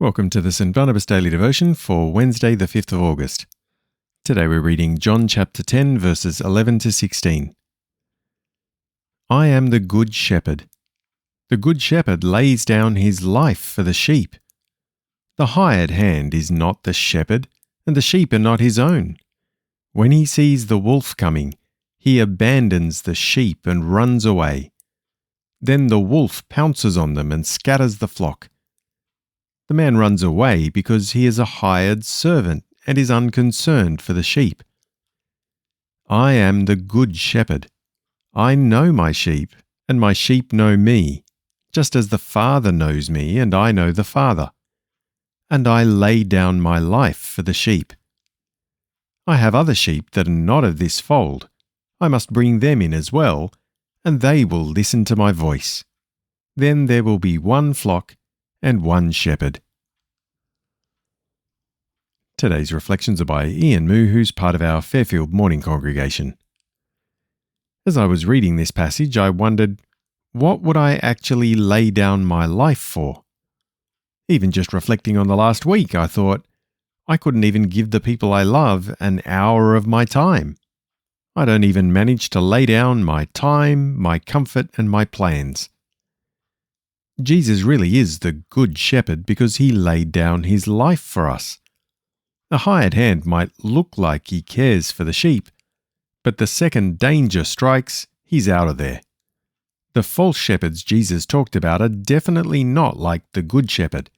Welcome to the St. Barnabas Daily Devotion for Wednesday, the 5th of August. Today we're reading John chapter 10, verses 11 to 16. I am the good shepherd. The good shepherd lays down his life for the sheep. The hired hand is not the shepherd, and the sheep are not his own. When he sees the wolf coming, he abandons the sheep and runs away. Then the wolf pounces on them and scatters the flock. The man runs away because he is a hired servant and is unconcerned for the sheep. I am the good shepherd. I know my sheep, and my sheep know me, just as the Father knows me, and I know the Father. And I lay down my life for the sheep. I have other sheep that are not of this fold. I must bring them in as well, and they will listen to my voice. Then there will be one flock and one shepherd. Today's reflections are by Ian Moo, who's part of our Fairfield morning congregation. As I was reading this passage, I wondered, what would I actually lay down my life for? Even just reflecting on the last week, I thought, I couldn't even give the people I love an hour of my time. I don't even manage to lay down my time, my comfort, and my plans. Jesus really is the good shepherd because he laid down his life for us. A hired hand might look like he cares for the sheep, but the second danger strikes, he's out of there. The false shepherds Jesus talked about are definitely not like the good shepherd.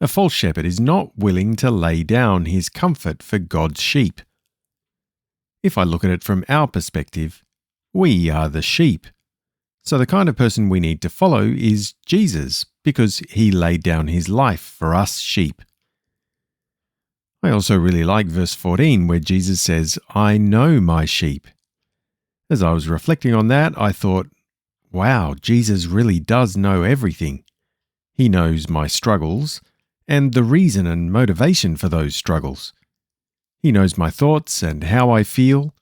A false shepherd is not willing to lay down his comfort for God's sheep. If I look at it from our perspective, we are the sheep. So the kind of person we need to follow is Jesus, because he laid down his life for us sheep. I also really like verse 14 where Jesus says, I know my sheep. As I was reflecting on that, I thought, wow, Jesus really does know everything. He knows my struggles and the reason and motivation for those struggles. He knows my thoughts and how I feel.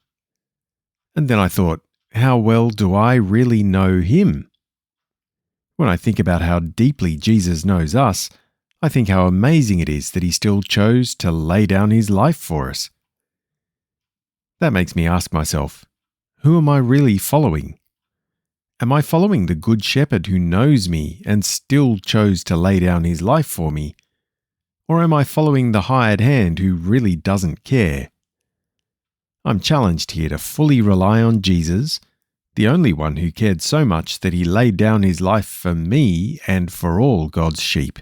And then I thought, how well do I really know him? When I think about how deeply Jesus knows us, I think how amazing it is that he still chose to lay down his life for us. That makes me ask myself, who am I really following? Am I following the good shepherd who knows me and still chose to lay down his life for me? Or am I following the hired hand who really doesn't care? I'm challenged here to fully rely on Jesus, the only one who cared so much that he laid down his life for me and for all God's sheep.